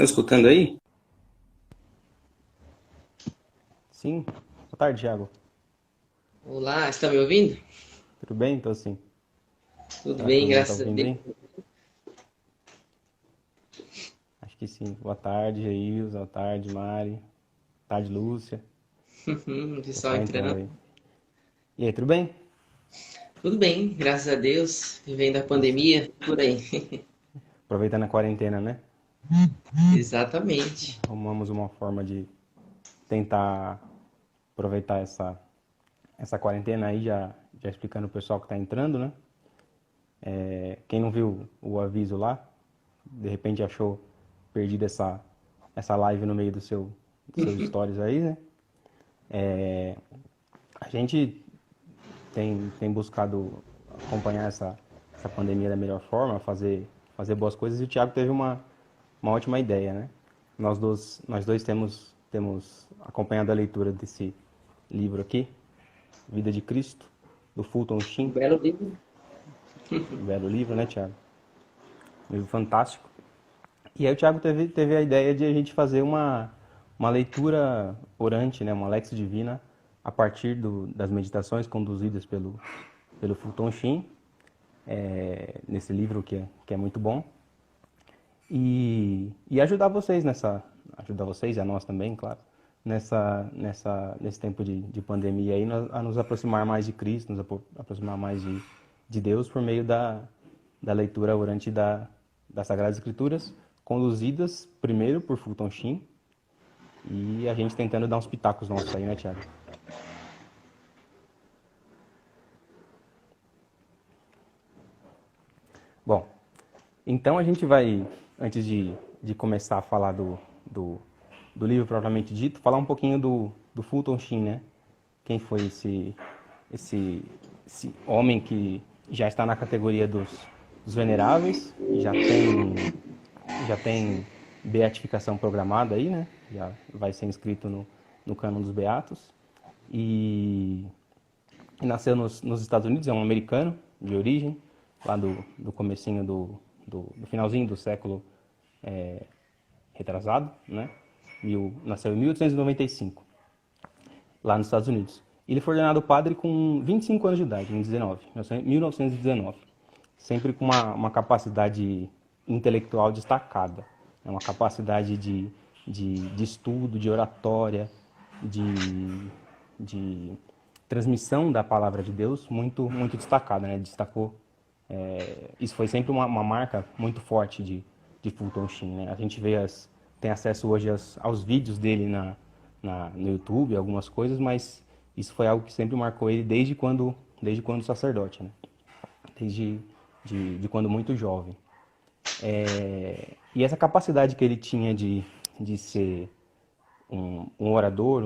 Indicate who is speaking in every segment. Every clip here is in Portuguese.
Speaker 1: Tá escutando aí?
Speaker 2: Sim. Boa tarde, Thiago.
Speaker 1: Olá, está me ouvindo?
Speaker 2: Tudo bem? Então, sim.
Speaker 1: Tudo
Speaker 2: Será que
Speaker 1: bem,
Speaker 2: todo mundo está
Speaker 1: graças a
Speaker 2: ouvindo
Speaker 1: Deus.
Speaker 2: aí? Acho que sim. Boa tarde, Reils. Boa tarde, Mari. Boa tarde, Lúcia.
Speaker 1: O pessoal
Speaker 2: Pessoal entrando
Speaker 1: entrando.
Speaker 2: aí. E aí, tudo bem?
Speaker 1: Tudo bem, graças a Deus. Vivendo a
Speaker 2: Tudo certo.
Speaker 1: pandemia, por aí.
Speaker 2: Aproveitando a quarentena, né?
Speaker 1: Exatamente.
Speaker 2: Arrumamos uma forma de tentar aproveitar essa quarentena aí, já explicando o pessoal que está entrando, né? Quem não viu o aviso lá, de repente achou perdida essa live no meio dos seus stories aí, né? A gente tem buscado acompanhar essa pandemia da melhor forma, fazer boas coisas, e o Thiago teve uma ótima ideia, né? Nós dois temos acompanhado a leitura desse livro aqui, Vida de Cristo, do Fulton
Speaker 1: Um
Speaker 2: Sheen,
Speaker 1: belo livro.
Speaker 2: um belo livro, né, Thiago? Um livro fantástico. E aí o Thiago teve a ideia de a gente fazer uma leitura orante, né, uma Lex Divina, a partir das meditações conduzidas pelo Fulton Sheen, nesse livro que é muito bom. E ajudar vocês ajudar vocês e a nós também, claro, nesse tempo de pandemia aí, a nos aproximar mais de Cristo, nos aproximar mais de Deus por meio da leitura orante das Sagradas Escrituras, conduzidas primeiro por Fulton Sheen, e a gente tentando dar uns pitacos nossos aí, né, Thiago? Bom, então a gente vai, antes de começar a falar do, do livro propriamente dito, falar um pouquinho do Fulton Sheen, né? Quem foi esse, esse homem que já está na categoria dos veneráveis, já tem beatificação programada aí, né? Já vai ser inscrito no cânon dos beatos. E, e nasceu nos Estados Unidos, é um americano de origem, lá do comecinho do finalzinho do século retrasado, né? Nasceu em 1895, lá nos Estados Unidos. Ele foi ordenado padre com 25 anos de idade, em 1919, sempre com uma capacidade intelectual destacada, né? Uma capacidade de estudo, de oratória, de, de transmissão da palavra de Deus muito destacada, né? Destacou, isso foi sempre uma marca muito forte de Fulton Sheen, né? A gente tem acesso hoje aos vídeos dele no YouTube, algumas coisas, mas isso foi algo que sempre marcou ele desde quando sacerdote, né? Desde de quando muito jovem. E essa capacidade que ele tinha de ser um orador,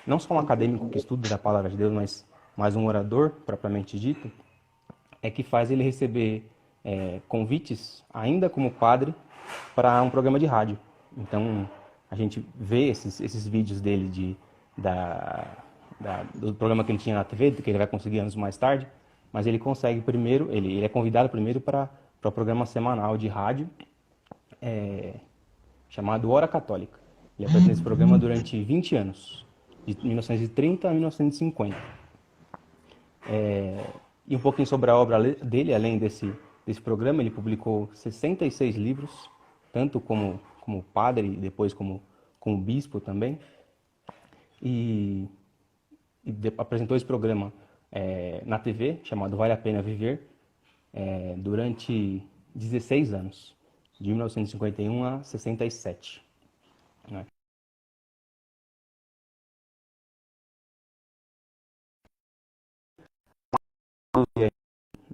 Speaker 2: não só um acadêmico que estuda da palavra de Deus, mas um orador propriamente dito, é que faz ele receber convites, ainda como padre, para um programa de rádio. Então, a gente vê esses vídeos dele do programa que ele tinha na TV, que ele vai conseguir anos mais tarde, mas ele consegue primeiro, ele é convidado primeiro para o programa semanal de rádio chamado Hora Católica. Ele apresenta esse programa durante 20 anos, de 1930 a 1950. E um pouquinho sobre a obra dele, além desse programa, ele publicou 66 livros, tanto como padre e depois como bispo também. E, apresentou esse programa na TV, chamado Vale a Pena Viver, durante 16 anos, de 1951 a 67. Né?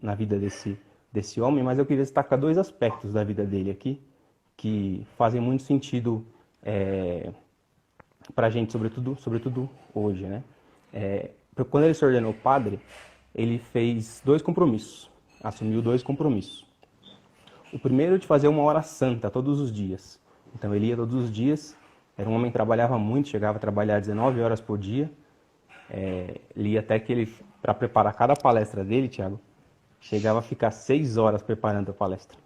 Speaker 2: Na vida desse homem, mas eu queria destacar dois aspectos da vida dele aqui, que fazem muito sentido para a gente, sobretudo hoje, né? Quando ele se ordenou padre, ele fez dois compromissos, assumiu dois compromissos. O primeiro de fazer uma hora santa todos os dias. Então ele ia todos os dias, era um homem que trabalhava muito, chegava a trabalhar 19 horas por dia. Ele ia até que ele, para preparar cada palestra dele, Tiago, chegava a ficar 6 horas preparando a palestra.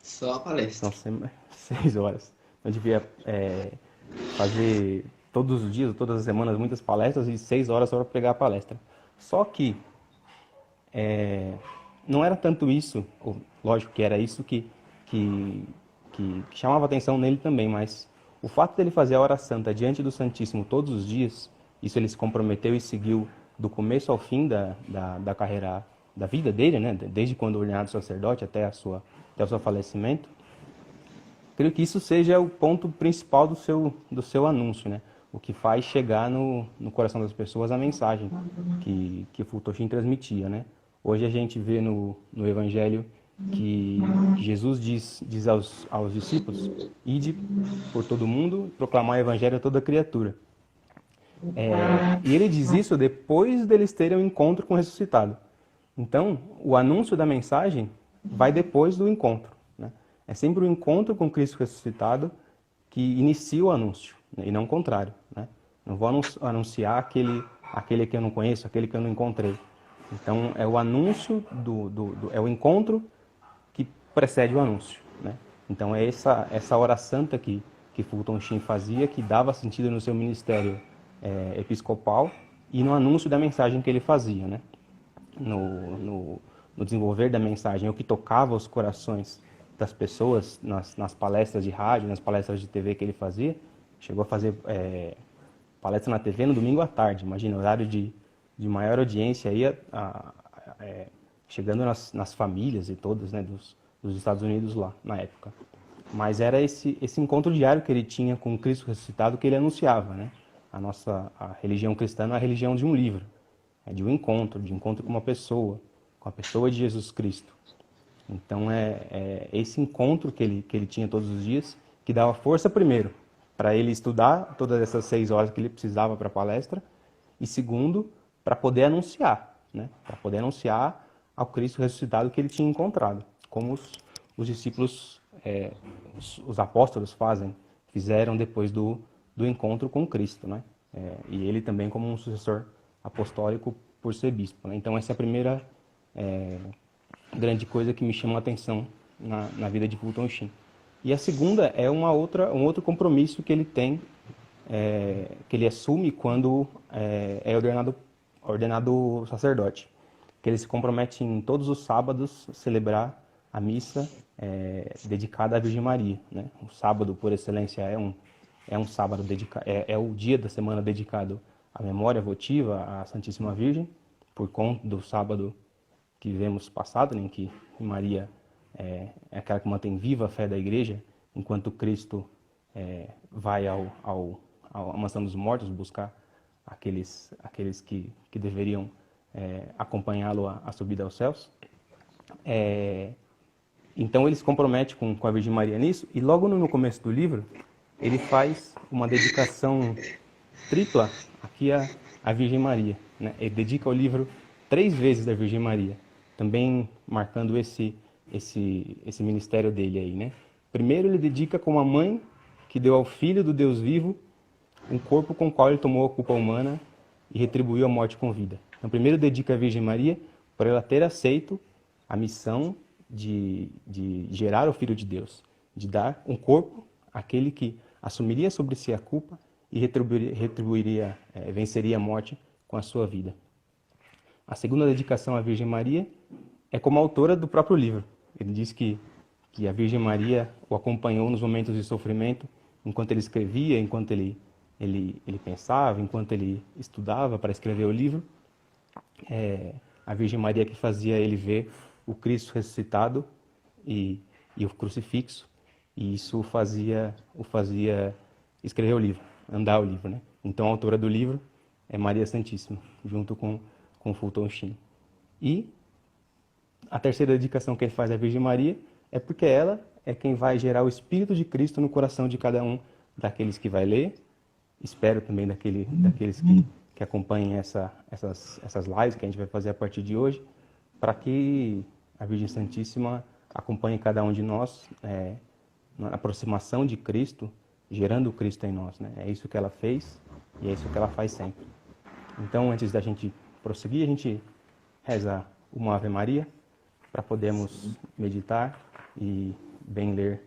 Speaker 1: Só a
Speaker 2: Então,
Speaker 1: palestra.
Speaker 2: 6 horas. eu devia fazer todos os dias, todas as semanas, muitas palestras e 6 horas só para pregar a palestra. Só que não era tanto isso, lógico que era isso que, que chamava atenção nele também, mas o fato dele fazer a hora santa diante do Santíssimo todos os dias, isso ele se comprometeu e seguiu do começo ao fim da carreira, da vida dele, né? Desde quando ordenado sacerdote até o seu falecimento. Creio que isso seja o ponto principal do seu anúncio, né? O que faz chegar no coração das pessoas a mensagem que o Futoshim transmitia, né? Hoje a gente vê no Evangelho que Jesus diz aos discípulos: ide por todo mundo, proclamar o Evangelho a toda criatura. E ele diz isso depois deles terem um encontro com o ressuscitado. Então, o anúncio da mensagem vai depois do encontro, né? É sempre o encontro com Cristo ressuscitado que inicia o anúncio, né? E não o contrário, né? Não vou anunciar aquele que eu não conheço, aquele que eu não encontrei. Então, é o anúncio, é o encontro que precede o anúncio, né? Então, é essa hora santa que Fulton Sheen fazia, que dava sentido no seu ministério episcopal e no anúncio da mensagem que ele fazia, né? No desenvolver da mensagem, o que tocava os corações das pessoas nas palestras de rádio, nas palestras de TV que ele fazia. Chegou a fazer palestra na TV no domingo à tarde, imagina, horário de maior audiência, aí, chegando nas famílias e todas, né, dos Estados Unidos lá, na época. Mas era esse encontro diário que ele tinha com o Cristo ressuscitado que ele anunciava, né? A religião cristã não é a religião de um livro, é de encontro com uma pessoa, com a pessoa de Jesus Cristo. Então é esse encontro que ele tinha todos os dias que dava força, primeiro, para ele estudar todas essas 6 horas que ele precisava para a palestra, e segundo, para poder anunciar, né? Para poder anunciar ao Cristo ressuscitado que ele tinha encontrado, como os discípulos, os apóstolos fizeram depois do encontro com Cristo, né? E ele também como um sucessor apostólico por ser bispo, né? Então essa é a primeira grande coisa que me chama a atenção na vida de Fulton Sheen. E a segunda é um outro compromisso que ele tem, que ele assume quando é ordenado sacerdote, que ele se compromete em todos os sábados a celebrar a missa dedicada à Virgem Maria, né? O sábado, por excelência, é um sábado dedicado, é o dia da semana dedicado à memória votiva à Santíssima Virgem, por conta do sábado que vivemos passado, né, em que Maria é aquela que mantém viva a fé da Igreja, enquanto Cristo vai à mansão dos mortos buscar aqueles que deveriam acompanhá-lo à subida aos céus. Então ele se compromete com a Virgem Maria nisso, e logo no começo do livro ele faz uma dedicação tripla aqui à Virgem Maria, né? Ele dedica o livro 3 vezes da Virgem Maria, também marcando esse ministério dele aí, né? Primeiro ele dedica como a mãe que deu ao Filho do Deus vivo um corpo com o qual ele tomou a culpa humana e retribuiu a morte com vida. Então primeiro dedica a Virgem Maria por ela ter aceito a missão de gerar o Filho de Deus, de dar um corpo àquele que assumiria sobre si a culpa e retribuiria, venceria a morte com a sua vida. A segunda dedicação à Virgem Maria é como autora do próprio livro. Ele diz que a Virgem Maria o acompanhou nos momentos de sofrimento, enquanto ele escrevia, enquanto ele pensava, enquanto ele estudava para escrever o livro. A Virgem Maria que fazia ele ver o Cristo ressuscitado e o crucifixo, e isso o fazia escrever o livro, andar o livro, né? Então a autora do livro é Maria Santíssima, junto com Fulton Sheen. E a terceira dedicação que ele faz à Virgem Maria é porque ela é quem vai gerar o Espírito de Cristo no coração de cada um daqueles que vai ler, espero também daqueles que acompanhem essas lives que a gente vai fazer a partir de hoje, para que a Virgem Santíssima acompanhe cada um de nós na aproximação de Cristo, gerando o Cristo em nós, né? É isso que ela fez e é isso que ela faz sempre. Então, antes da gente prosseguir, a gente reza uma Ave Maria para podermos meditar e bem ler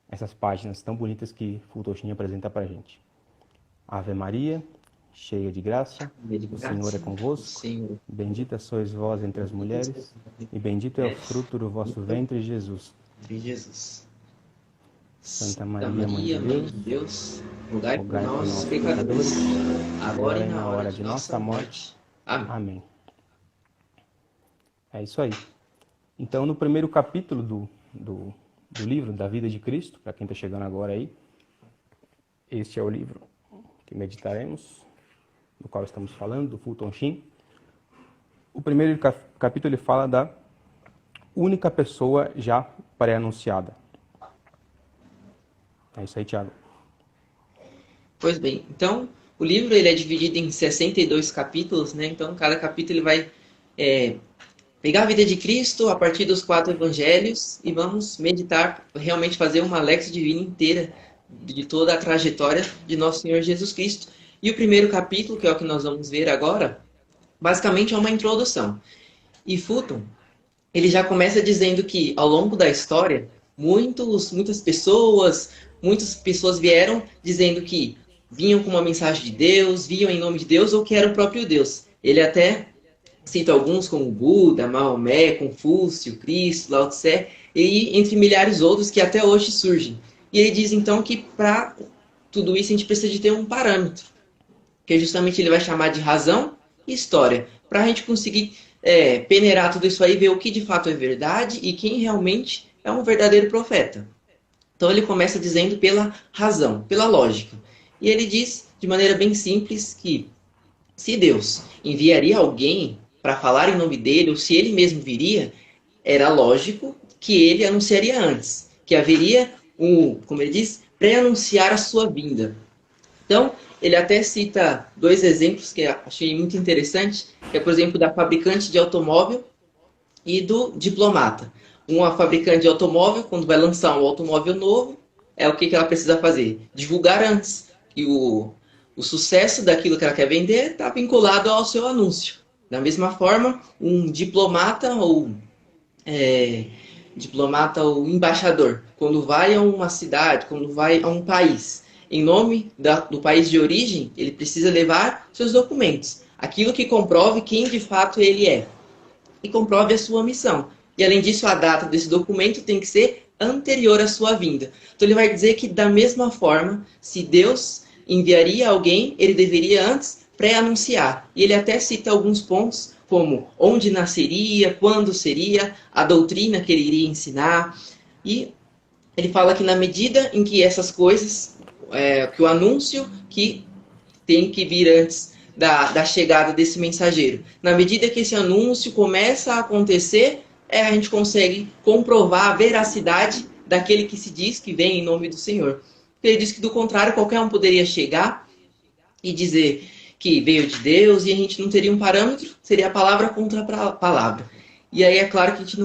Speaker 2: essas páginas tão bonitas que Fulton apresenta para a gente. Ave Maria, cheia de graça,
Speaker 1: De
Speaker 2: o Senhor é
Speaker 1: graça, o
Speaker 2: convosco,
Speaker 1: Senhor.
Speaker 2: bendita sois vós entre as mulheres, e bendito é o fruto do vosso ventre, Jesus.
Speaker 1: De Jesus.
Speaker 2: Santa
Speaker 1: Santa
Speaker 2: Maria, Mãe de
Speaker 1: Maria, Mãe
Speaker 2: Deus,
Speaker 1: de Deus, rogai por
Speaker 2: rogai por
Speaker 1: nós,
Speaker 2: nós,
Speaker 1: pecadores,
Speaker 2: pecadores,
Speaker 1: agora
Speaker 2: agora
Speaker 1: e
Speaker 2: e
Speaker 1: na
Speaker 2: na
Speaker 1: hora
Speaker 2: hora
Speaker 1: de
Speaker 2: de
Speaker 1: nossa
Speaker 2: nossa morte.
Speaker 1: morte. Amém.
Speaker 2: Amém. É isso aí. Então, no primeiro capítulo do livro da vida de Cristo, para quem está chegando agora aí, este é o livro que meditaremos, do qual estamos falando, do Fulton Sheen. O primeiro capítulo ele fala da única pessoa já pré-anunciada. É isso aí, Tiago.
Speaker 1: Pois bem, então o livro ele é dividido em 62 capítulos, né? Então cada capítulo ele vai pegar a vida de Cristo a partir dos 4 evangelhos e vamos meditar, realmente fazer uma Lex Divina inteira de toda a trajetória de nosso Senhor Jesus Cristo. E o primeiro capítulo, que é o que nós vamos ver agora, basicamente é uma introdução. E Fulton, ele já começa dizendo que ao longo da história, muitas pessoas vieram dizendo que vinham com uma mensagem de Deus, vinham em nome de Deus ou que era o próprio Deus. Ele até cita alguns como Buda, Maomé, Confúcio, Cristo, Lao Tse, e entre milhares outros que até hoje surgem. E ele diz então que para tudo isso a gente precisa de ter um parâmetro, que justamente ele vai chamar de razão e história, para a gente conseguir peneirar tudo isso aí, ver o que de fato é verdade e quem realmente é um verdadeiro profeta. Então ele começa dizendo pela razão, pela lógica. E ele diz de maneira bem simples que se Deus enviaria alguém para falar em nome dele, ou se ele mesmo viria, era lógico que ele anunciaria antes, que haveria como ele diz, pré-anunciar a sua vinda. Então, ele até cita 2 exemplos que eu achei muito interessante, que é, por exemplo, da fabricante de automóvel e do diplomata. Uma fabricante de automóvel, quando vai lançar um automóvel novo, é o que ela precisa fazer? Divulgar antes. E o sucesso daquilo que ela quer vender está vinculado ao seu anúncio. Da mesma forma, um diplomata ou embaixador, quando vai a uma cidade, quando vai a um país, em nome do país de origem, ele precisa levar seus documentos, aquilo que comprove quem de fato ele é e comprove a sua missão. E além disso, a data desse documento tem que ser anterior à sua vinda. Então ele vai dizer que da mesma forma, se Deus enviaria alguém, ele deveria antes pré-anunciar. E ele até cita alguns pontos, como onde nasceria, quando seria, a doutrina que ele iria ensinar. E ele fala que na medida em que essas coisas, que o anúncio que tem que vir antes da chegada desse mensageiro. Na medida que esse anúncio começa a acontecer, a gente consegue comprovar a veracidade daquele que se diz que vem em nome do Senhor. Ele diz que, do contrário, qualquer um poderia chegar e dizer que veio de Deus e a gente não teria um parâmetro, seria palavra contra palavra. E aí é claro que a gente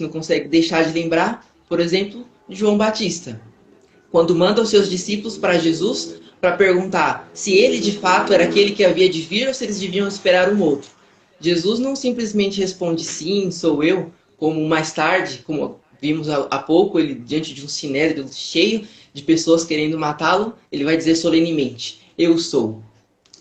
Speaker 1: não consegue deixar de lembrar, por exemplo, de João Batista, quando manda os seus discípulos para Jesus para perguntar se ele de fato era aquele que havia de vir ou se eles deviam esperar um outro. Jesus não simplesmente responde sim, sou eu, como mais tarde, como vimos há pouco, ele diante de um sinédrio cheio de pessoas querendo matá-lo, ele vai dizer solenemente, eu sou.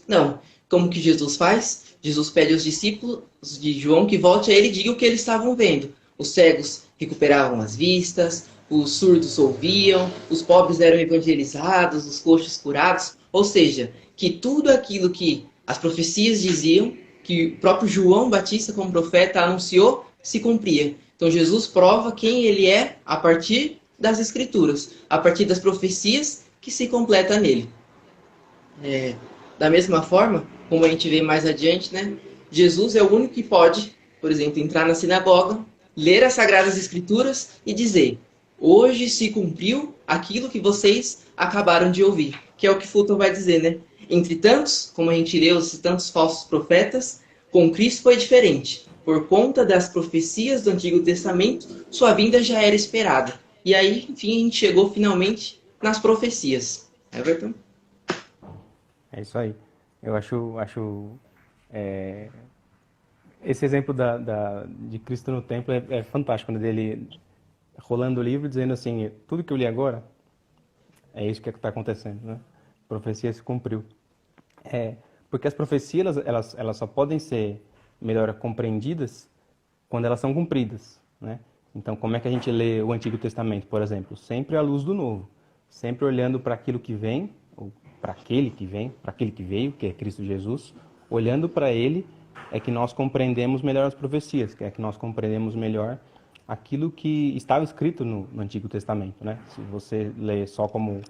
Speaker 1: Não. Como que Jesus faz? Jesus pede aos discípulos de João que volte a ele e diga o que eles estavam vendo. Os cegos recuperavam as vistas, os surdos ouviam, os pobres eram evangelizados, os coxos curados. Ou seja, que tudo aquilo que as profecias diziam, que o próprio João Batista como profeta anunciou, se cumpria. Então Jesus prova quem ele é a partir das escrituras, a partir das profecias que se completa nele. Da mesma forma, como a gente vê mais adiante, né? Jesus é o único que pode, por exemplo, entrar na sinagoga, ler as Sagradas Escrituras e dizer: hoje se cumpriu aquilo que vocês acabaram de ouvir. Que é o que Fulton vai dizer, né? Entre tantos, como a gente leu, tantos falsos profetas, com Cristo foi diferente. Por conta das profecias do Antigo Testamento, sua vinda já era esperada. E aí, enfim, a gente chegou finalmente nas profecias. Everton?
Speaker 2: É isso aí. Eu acho esse exemplo de Cristo no templo é fantástico, quando ele rolando o livro dizendo assim, tudo que eu li agora é isso que está acontecendo, né? A profecia se cumpriu. Porque as profecias, elas só podem ser melhor compreendidas quando elas são cumpridas, né? Então, como é que a gente lê o Antigo Testamento, por exemplo? Sempre à luz do Novo. Sempre olhando para aquilo que vem, ou para aquele que vem, para aquele que veio, que é Cristo Jesus. Olhando para Ele é que nós compreendemos melhor as profecias, que é que nós compreendemos melhor aquilo que estava escrito no Antigo Testamento, né? Se você lê só como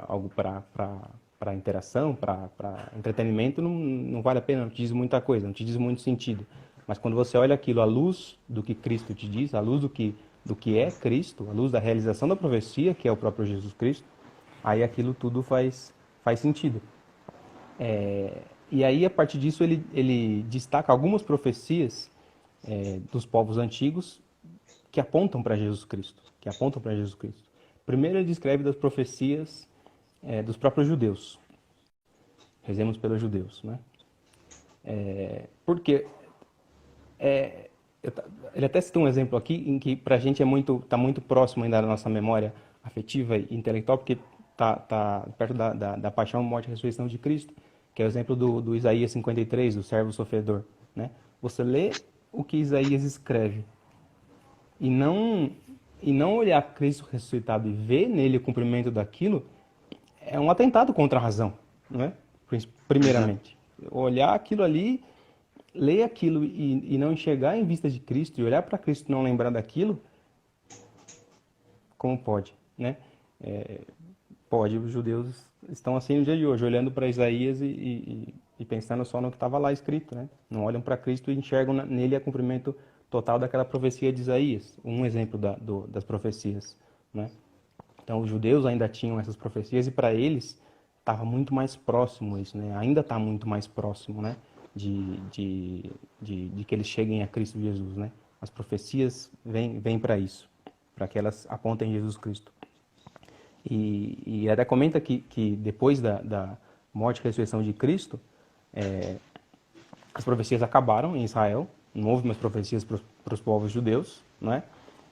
Speaker 2: algo para interação, para entretenimento, não vale a pena, não te diz muita coisa, não te diz muito sentido. Mas quando você olha aquilo à luz do que Cristo te diz, à luz do que é Cristo, à luz da realização da profecia, que é o próprio Jesus Cristo, aí aquilo tudo faz sentido. E aí, a partir disso, ele destaca algumas profecias dos povos antigos que apontam para Jesus Cristo, que apontam para Jesus Cristo. Primeiro, ele descreve das profecias dos próprios judeus. Rezemos pelos judeus, né? Porque ele até citou um exemplo aqui em que para a gente está muito próximo ainda da nossa memória afetiva e intelectual, porque tá perto da paixão, morte e ressurreição de Cristo, que é o exemplo do Isaías 53, do servo sofredor, né? Você lê o que Isaías escreve e não olhar Cristo ressuscitado e ver nele o cumprimento daquilo, é um atentado contra a razão, não é? Primeiramente. Olhar aquilo ali, ler aquilo e não enxergar em vista de Cristo, e olhar para Cristo e não lembrar daquilo, como pode, né? Pode, os judeus estão assim no dia de hoje, olhando para Isaías e pensando só no que estava lá escrito, né? Não olham para Cristo e enxergam nele a cumprimento total daquela profecia de Isaías, um exemplo das profecias, né? Então, os judeus ainda tinham essas profecias e para eles estava muito mais próximo isso, né? Ainda está muito mais próximo, né? De que eles cheguem a Cristo Jesus, né? As profecias vêm para isso, para que elas apontem Jesus Cristo. E até comenta que depois da morte e ressurreição de Cristo, as profecias acabaram em Israel, não houve mais profecias para os povos judeus, não é?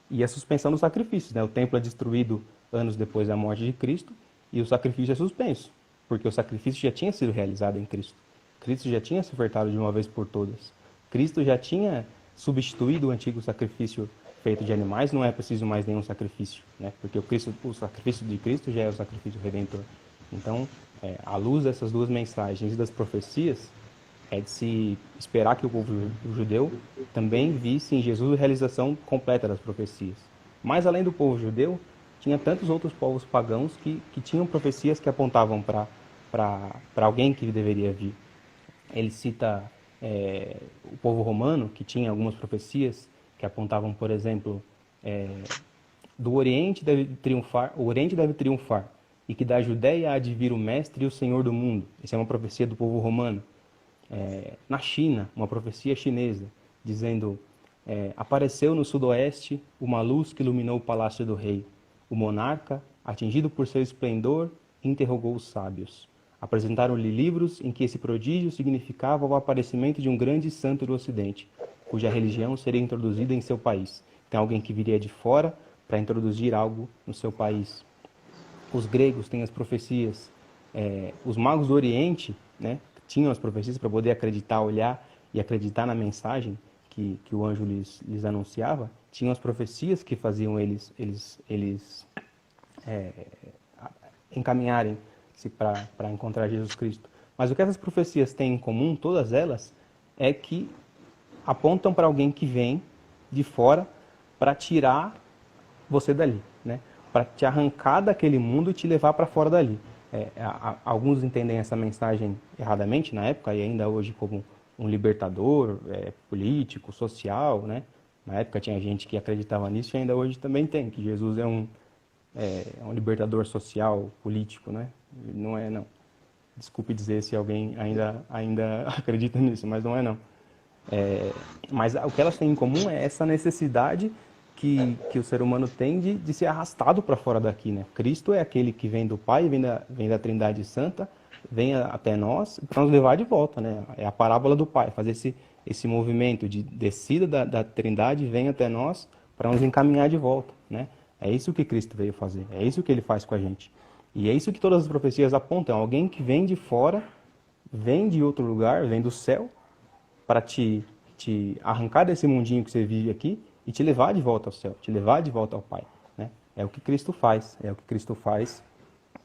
Speaker 2: E a suspensão dos sacrifícios, né? O templo é destruído anos depois da morte de Cristo e o sacrifício é suspenso, porque o sacrifício já tinha sido realizado em Cristo. Cristo já tinha se ofertado de uma vez por todas. Cristo já tinha substituído o antigo sacrifício feito de animais, não é preciso mais nenhum sacrifício, né? Porque o sacrifício de Cristo já é o sacrifício redentor. Então, à luz dessas duas mensagens e das profecias, é de se esperar que o povo judeu também visse em Jesus a realização completa das profecias. Mas além do povo judeu, tinha tantos outros povos pagãos que tinham profecias que apontavam para alguém que deveria vir. Ele cita o povo romano, que tinha algumas profecias que apontavam, por exemplo, o Oriente deve triunfar, e que da Judéia há de vir o Mestre e o Senhor do mundo. Essa é uma profecia do povo romano. Na China, uma profecia chinesa, dizendo: apareceu no sudoeste uma luz que iluminou o palácio do rei. O monarca, atingido por seu esplendor, interrogou os sábios. Apresentaram-lhe livros em que esse prodígio significava o aparecimento de um grande santo do Ocidente, cuja religião seria introduzida em seu país. Tem alguém que viria de fora para introduzir algo no seu país. Os gregos têm as profecias. Os magos do Oriente, né, tinham as profecias para poder acreditar, olhar e acreditar na mensagem que o anjo lhes anunciava. Tinham as profecias que faziam eles encaminharem-se para encontrar Jesus Cristo. Mas o que essas profecias têm em comum, todas elas, é que apontam para alguém que vem de fora para tirar você dali, né? Para te arrancar daquele mundo e te levar para fora dali. Alguns entendem essa mensagem erradamente na época e ainda hoje como um libertador político, social, né? Na época tinha gente que acreditava nisso e ainda hoje também tem, que Jesus é um libertador social, político, né? Não é, não. Desculpe dizer se alguém ainda acredita nisso, mas não é, não. Mas o que elas têm em comum é essa necessidade que o ser humano tem de ser arrastado para fora daqui, né? Cristo é aquele que vem do Pai, vem da Trindade Santa, vem até nós para nos levar de volta, né? É a parábola do Pai, fazer esse movimento de descida da Trindade, vem até nós para nos encaminhar de volta, né? né? É isso que Cristo veio fazer, é isso que ele faz com a gente. E é isso que todas as profecias apontam, alguém que vem de fora, vem de outro lugar, vem do céu, para te arrancar desse mundinho que você vive aqui e te levar de volta ao céu, te levar de volta ao Pai, né? É o que Cristo faz, é o que Cristo faz,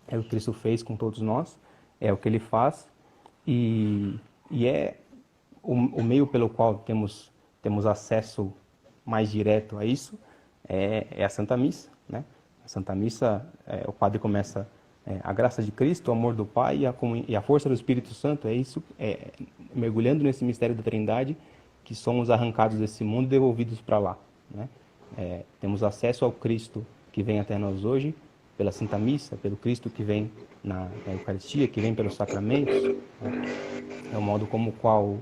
Speaker 2: é o que Cristo fez com todos nós, é o que ele faz e é o meio pelo qual temos acesso mais direto a isso é a Santa Missa, né? A Santa Missa, o padre começa a graça de Cristo, o amor do Pai e a força do Espírito Santo, é isso, mergulhando nesse mistério da Trindade, que somos arrancados desse mundo e devolvidos para lá, né? Temos acesso ao Cristo que vem até nós hoje, pela Santa Missa, pelo Cristo que vem na Eucaristia, que vem pelos sacramentos, né? É o modo como o qual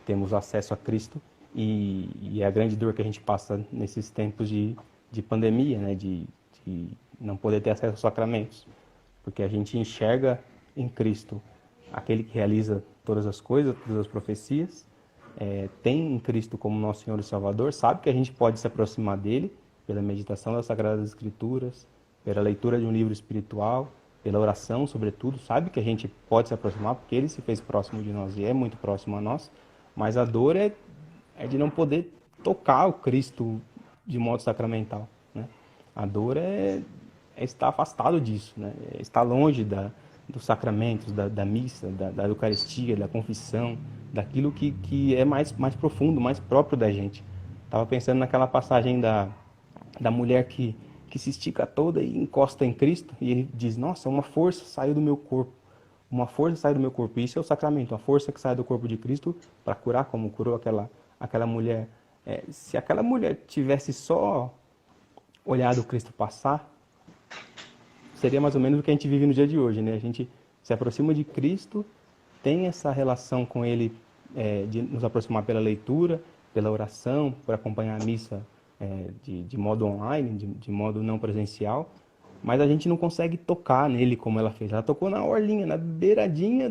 Speaker 2: temos acesso a Cristo e é a grande dor que a gente passa nesses tempos de pandemia, né? De não poder ter acesso aos sacramentos, porque a gente enxerga em Cristo aquele que realiza todas as coisas, todas as profecias, tem em Cristo como nosso Senhor e Salvador, sabe que a gente pode se aproximar dele pela meditação das Sagradas Escrituras, pela leitura de um livro espiritual, pela oração, sobretudo, sabe que a gente pode se aproximar porque ele se fez próximo de nós e é muito próximo a nós, mas a dor é de não poder tocar o Cristo de modo sacramental, né? A dor é estar afastado disso, né? É estar longe dos sacramentos, da missa, da Eucaristia, da confissão, daquilo que é mais profundo, mais próprio da gente. Estava pensando naquela passagem da mulher que se estica toda e encosta em Cristo, e ele diz, nossa, uma força saiu do meu corpo, uma força saiu do meu corpo, isso é o sacramento, a força que sai do corpo de Cristo para curar, como curou aquela mulher. Se aquela mulher tivesse só olhado o Cristo passar, seria mais ou menos o que a gente vive no dia de hoje, né? A gente se aproxima de Cristo, tem essa relação com ele, de nos aproximar pela leitura, pela oração, por acompanhar a missa de modo online, de modo não presencial, mas a gente não consegue tocar nele como ela fez. Ela tocou na orlinha, na beiradinha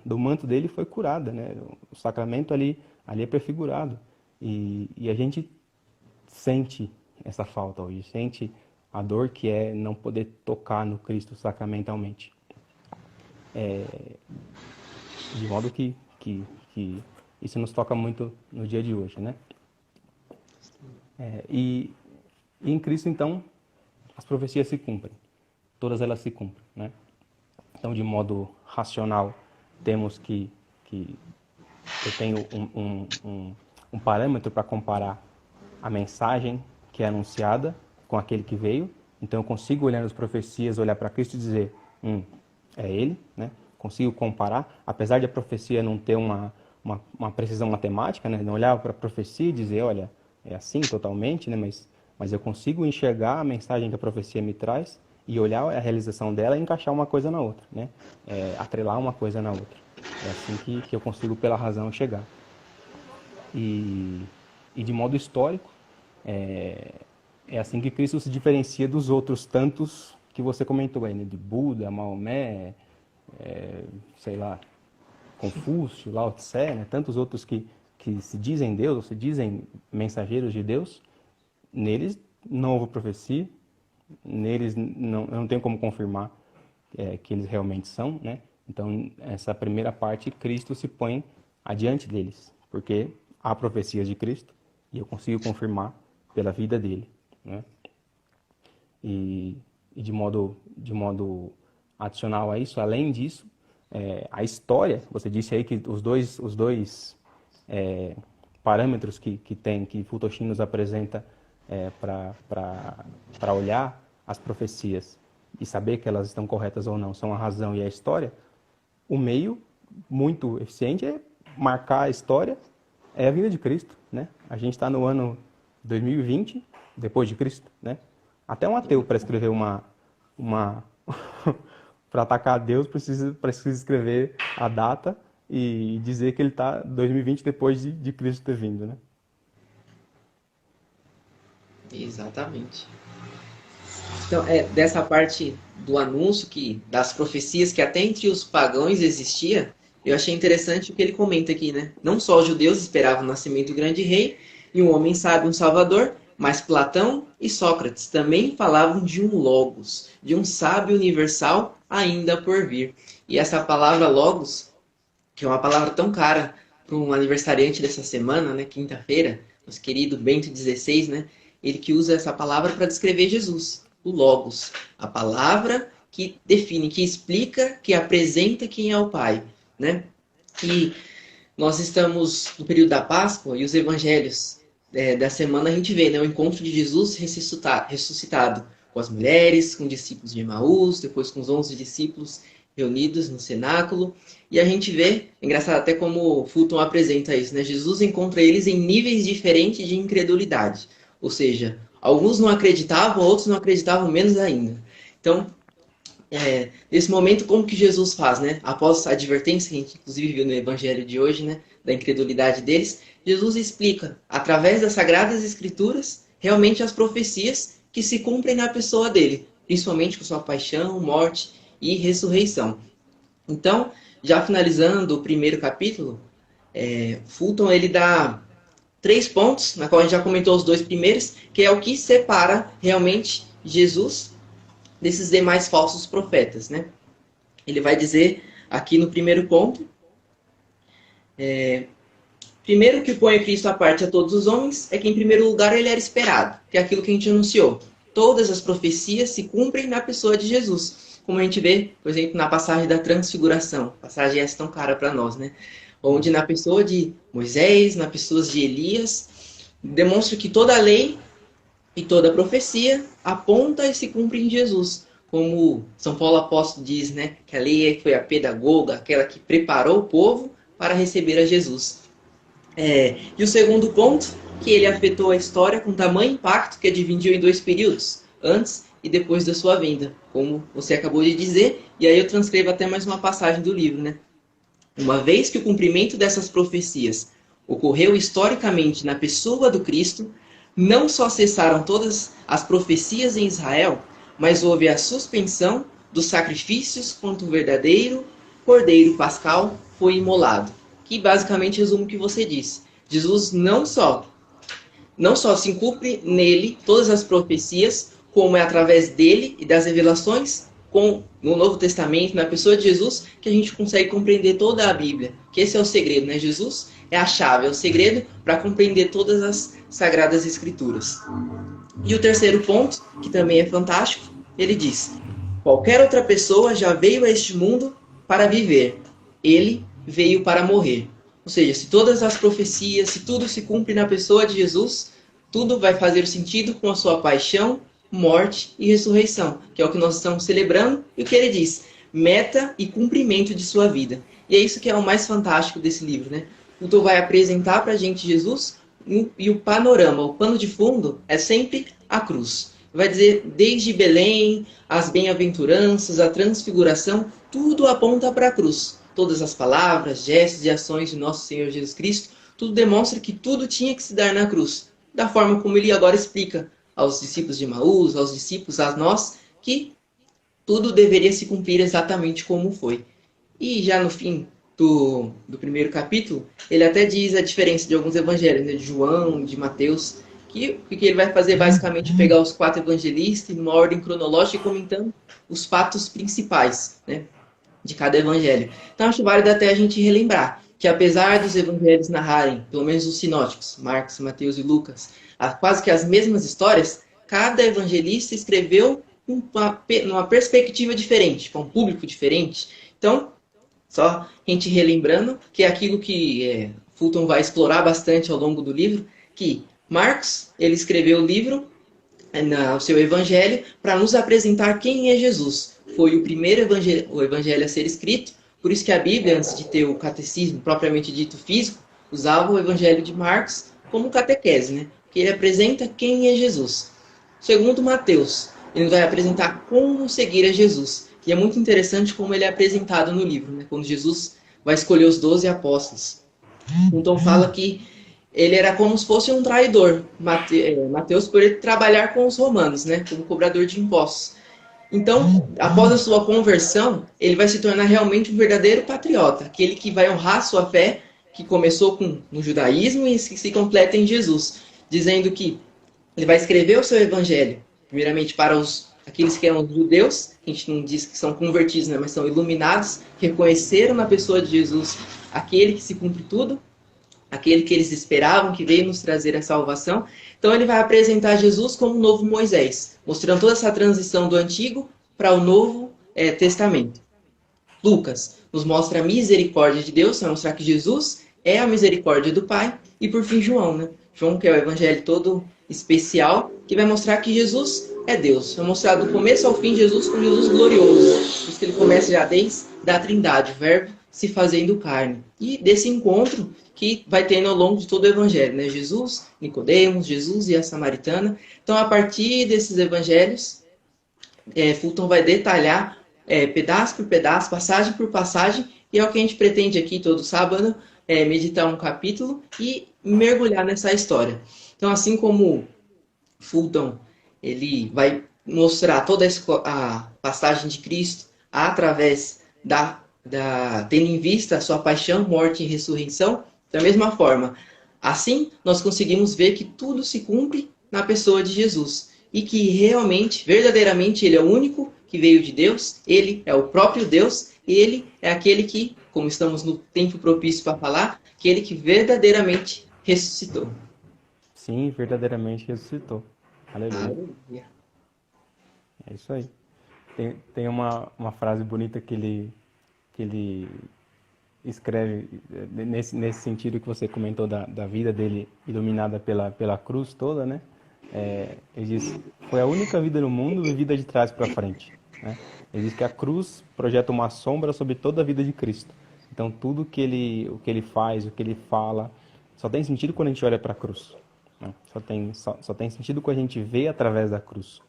Speaker 2: do manto dele, foi curada, né? O sacramento ali é prefigurado. E a gente sente essa falta hoje, sente a dor que é não poder tocar no Cristo sacramentalmente. De modo que isso nos toca muito no dia de hoje, né? E em Cristo, então, as profecias se cumprem. Todas elas se cumprem, né? Então, de modo racional, temos que eu tenho um parâmetro para comparar a mensagem que é anunciada com aquele que veio. Então, eu consigo, olhando as profecias, olhar para Cristo e dizer, é ele, né? Consigo comparar, apesar de a profecia não ter uma precisão matemática, né? Não olhar para a profecia e dizer, olha, é assim totalmente, né? Mas eu consigo enxergar a mensagem que a profecia me traz e olhar a realização dela e encaixar uma coisa na outra, né? Atrelar uma coisa na outra. É assim que eu consigo, pela razão, chegar. E de modo histórico, é assim que Cristo se diferencia dos outros tantos que você comentou aí, né? De Buda, Maomé, sei lá, Confúcio, Lao Tse, né? Tantos outros que se dizem Deus, ou se dizem mensageiros de Deus. Neles não houve profecia, neles eu não tenho como confirmar que eles realmente são, né? Então, essa primeira parte, Cristo se põe adiante deles, porque há profecias de Cristo e eu consigo confirmar pela vida dele, né? E de modo adicional a isso, além disso, a história, você disse aí que os dois parâmetros que Futoshi nos apresenta para olhar as profecias e saber que elas estão corretas ou não, são a razão e a história. O meio muito eficiente é marcar a história, é a vinda de Cristo, né? A gente está no ano 2020, depois de Cristo, né? Até um ateu, para escrever para atacar a Deus, precisa escrever a data e dizer que ele está 2020 depois de Cristo ter vindo, né?
Speaker 1: Exatamente. Então, dessa parte do anúncio das profecias que até entre os pagãos existia, eu achei interessante o que ele comenta aqui, né? Não só os judeus esperavam o nascimento do grande rei e um homem sábio, um salvador, Mas Platão e Sócrates também falavam de um logos, de um sábio universal ainda por vir. E essa palavra logos, que é uma palavra tão cara para um aniversariante dessa semana, né, quinta-feira, nosso querido Bento XVI, né, ele que usa essa palavra para descrever Jesus, o logos, a palavra que define, que explica, que apresenta quem é o Pai, né? E nós estamos no período da Páscoa e os evangelhos da semana a gente vê, né, o encontro de Jesus ressuscitado com as mulheres, com os discípulos de Emaús, depois com os 11 discípulos reunidos no cenáculo. E a gente vê, é engraçado até como Fulton apresenta isso, né? Jesus encontra eles em níveis diferentes de incredulidade. Ou seja, alguns não acreditavam, outros não acreditavam menos ainda. Então, nesse momento, como que Jesus faz, né? Após a advertência que a gente inclusive viu no evangelho de hoje, né? Da incredulidade deles, Jesus explica, através das Sagradas Escrituras, realmente as profecias que se cumprem na pessoa dele, principalmente com sua paixão, morte e ressurreição. Então, já finalizando o primeiro capítulo, Fulton ele dá 3 pontos, na qual a gente já comentou os 2 primeiros, que é o que separa realmente Jesus desses demais falsos profetas, né? Ele vai dizer aqui no primeiro ponto, primeiro que põe Cristo à parte a todos os homens, é que em primeiro lugar ele era esperado, que é aquilo que a gente anunciou. Todas as profecias se cumprem na pessoa de Jesus, como a gente vê, por exemplo, na passagem da transfiguração, passagem essa tão cara para nós, né? Onde na pessoa de Moisés, na pessoa de Elias, demonstra que toda a lei e toda a profecia aponta e se cumpre em Jesus. Como São Paulo Apóstolo diz, né? Que a lei foi a pedagoga, aquela que preparou o povo para receber a Jesus. E o segundo ponto, que ele afetou a história com tamanho impacto que a dividiu em 2 períodos, antes e depois da sua vinda, como você acabou de dizer, e aí eu transcrevo até mais uma passagem do livro, né? Uma vez que o cumprimento dessas profecias ocorreu historicamente na pessoa do Cristo, não só cessaram todas as profecias em Israel, mas houve a suspensão dos sacrifícios quando o verdadeiro Cordeiro Pascal foi imolado. Que basicamente resume o que você disse. Jesus não só se cumpre nele todas as profecias, como é através dele e das revelações no Novo Testamento, na pessoa de Jesus, que a gente consegue compreender toda a Bíblia. Que esse é o segredo, né? Jesus é a chave, é o segredo para compreender todas as Sagradas Escrituras. E o terceiro ponto, que também é fantástico, ele diz: qualquer outra pessoa já veio a este mundo para viver. Ele veio para morrer. Ou seja, se todas as profecias, se tudo se cumpre na pessoa de Jesus, tudo vai fazer sentido com a sua paixão, morte e ressurreição, que é o que nós estamos celebrando, e o que ele diz, meta e cumprimento de sua vida. E é isso que é o mais fantástico desse livro, né? Então vai apresentar para a gente Jesus e o panorama, o pano de fundo é sempre a cruz. Vai dizer, desde Belém, as bem-aventuranças, a transfiguração, tudo aponta para a cruz. Todas as palavras, gestos e ações de nosso Senhor Jesus Cristo, tudo demonstra que tudo tinha que se dar na cruz. Da forma como ele agora explica aos discípulos de Emaús, aos discípulos, a nós, que tudo deveria se cumprir exatamente como foi. E já no fim do primeiro capítulo, ele até diz a diferença de alguns evangelhos, né, de João, de Mateus, que ele vai fazer basicamente é pegar os 4 evangelistas, numa ordem cronológica, comentando os fatos principais, né, de cada evangelho. Então acho válido até a gente relembrar que apesar dos evangelhos narrarem, pelo menos os sinóticos, Marcos, Mateus e Lucas, quase que as mesmas histórias, cada evangelista escreveu numa perspectiva diferente, para um público diferente. Então, só a gente relembrando que é aquilo que Fulton vai explorar bastante ao longo do livro, que Marcos, ele escreveu o livro, o seu evangelho, para nos apresentar quem é Jesus. Foi o primeiro evangelho a ser escrito, por isso que a Bíblia, antes de ter o catecismo propriamente dito físico, usava o evangelho de Marcos como catequese, né? Porque ele apresenta quem é Jesus. Segundo Mateus, ele vai apresentar como seguir a Jesus. E é muito interessante como ele é apresentado no livro, né? Quando Jesus vai escolher os 12 apóstolos. Então fala que ele era como se fosse um traidor, Mateus, por ele trabalhar com os romanos, né? Como cobrador de impostos. Então, após a sua conversão, ele vai se tornar realmente um verdadeiro patriota, aquele que vai honrar sua fé, que começou no judaísmo e se completa em Jesus, dizendo que Ele vai escrever o seu evangelho, primeiramente para aqueles que eram judeus, que a gente não diz que são convertidos, né, mas são iluminados, reconheceram na pessoa de Jesus aquele que se cumpre tudo, aquele que eles esperavam, que veio nos trazer a salvação. Então ele vai apresentar Jesus como o novo Moisés, mostrando toda essa transição do Antigo para o Novo Testamento. Lucas nos mostra a misericórdia de Deus, vai mostrar que Jesus é a misericórdia do Pai. E por fim, João, né? João, que é o evangelho todo especial, que vai mostrar que Jesus é Deus. Vai mostrar do começo ao fim Jesus como Jesus glorioso. Por isso que ele começa já desde a Trindade, o Verbo se fazendo carne. E desse encontro que vai tendo ao longo de todo o evangelho, né? Jesus, Nicodemos, Jesus e a Samaritana. Então, a partir desses evangelhos, Fulton vai detalhar pedaço por pedaço, passagem por passagem, e é o que a gente pretende aqui todo sábado, meditar um capítulo e mergulhar nessa história. Então, assim como Fulton ele vai mostrar toda a passagem de Cristo através tendo em vista a sua paixão, morte e ressurreição, da mesma forma, assim nós conseguimos ver que tudo se cumpre na pessoa de Jesus e que realmente, verdadeiramente, ele é o único que veio de Deus, ele é o próprio Deus, ele é aquele que, como estamos no tempo propício para falar, aquele que verdadeiramente ressuscitou.
Speaker 2: Sim, verdadeiramente ressuscitou. Aleluia.
Speaker 1: Aleluia.
Speaker 2: É isso aí. Tem uma frase bonita que ele escreve nesse sentido que você comentou da vida dele iluminada pela cruz toda, né? Ele diz, foi a única vida no mundo vivida de trás para frente, né? Ele diz que a cruz projeta uma sombra sobre toda a vida de Cristo. Então tudo o que ele faz, o que ele fala, só tem sentido quando a gente olha para a cruz, né? Só tem sentido quando a gente vê através da cruz.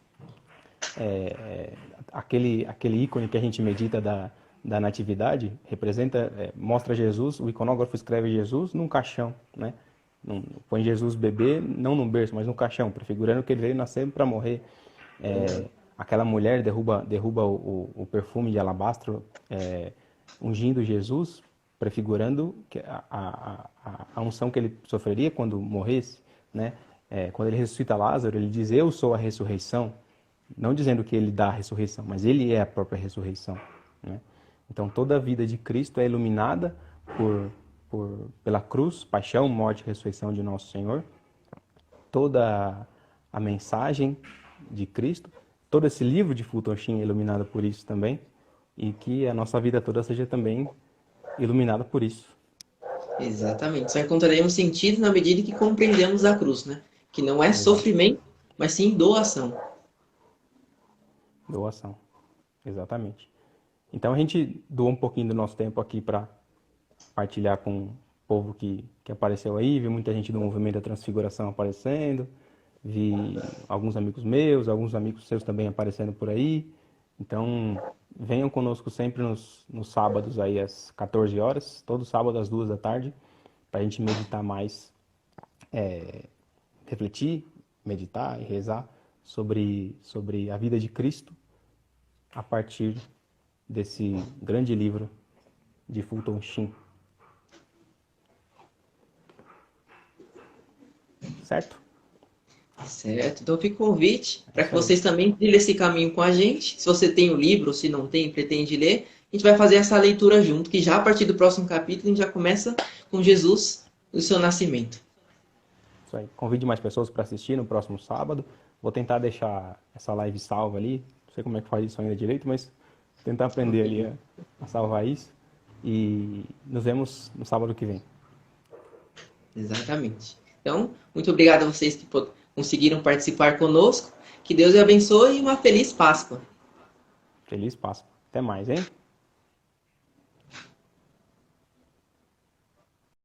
Speaker 2: Aquele ícone que a gente medita da natividade representa, mostra Jesus, o iconógrafo escreve Jesus num caixão, né? Põe Jesus bebê, não no berço, mas no caixão, prefigurando que ele veio nascer para morrer. Aquela mulher derruba o perfume de alabastro, ungindo Jesus, prefigurando a unção que ele sofreria quando morresse, né? Quando ele ressuscita Lázaro, ele diz, eu sou a ressurreição, não dizendo que ele dá a ressurreição, mas ele é a própria ressurreição, né? Então toda a vida de Cristo é iluminada pela cruz, paixão, morte e ressurreição de nosso Senhor. Toda a mensagem de Cristo, todo esse livro de Fulton Sheen é iluminado por isso também, e que a nossa vida toda seja também iluminada por isso.
Speaker 1: Exatamente. Só encontraremos sentido na medida que compreendemos a cruz, né? Que não é sofrimento, mas sim doação.
Speaker 2: Doação, exatamente. Então a gente doou um pouquinho do nosso tempo aqui para partilhar com o povo que apareceu aí, vi muita gente do movimento da transfiguração aparecendo, vi alguns amigos meus, alguns amigos seus também aparecendo por aí. Então venham conosco sempre nos sábados aí às 14 horas, todo sábado às 2 da tarde, para a gente meditar mais, refletir, meditar e rezar sobre a vida de Cristo a partir desse grande livro de Fulton Sheen. Certo?
Speaker 1: Certo. Então fica o convite para que vocês também trilhem esse caminho com a gente. Se você tem o livro, ou se não tem, pretende ler, a gente vai fazer essa leitura junto, que já a partir do próximo capítulo a gente já começa com Jesus e o seu nascimento.
Speaker 2: Isso aí. Convide mais pessoas para assistir no próximo sábado. Vou tentar deixar essa live salva ali. Não sei como é que faz isso ainda direito, mas tentar aprender ali a salvar isso. E nos vemos no sábado que vem.
Speaker 1: Exatamente. Então, muito obrigado a vocês que conseguiram participar conosco. Que Deus abençoe e uma feliz Páscoa.
Speaker 2: Feliz Páscoa. Até mais, hein?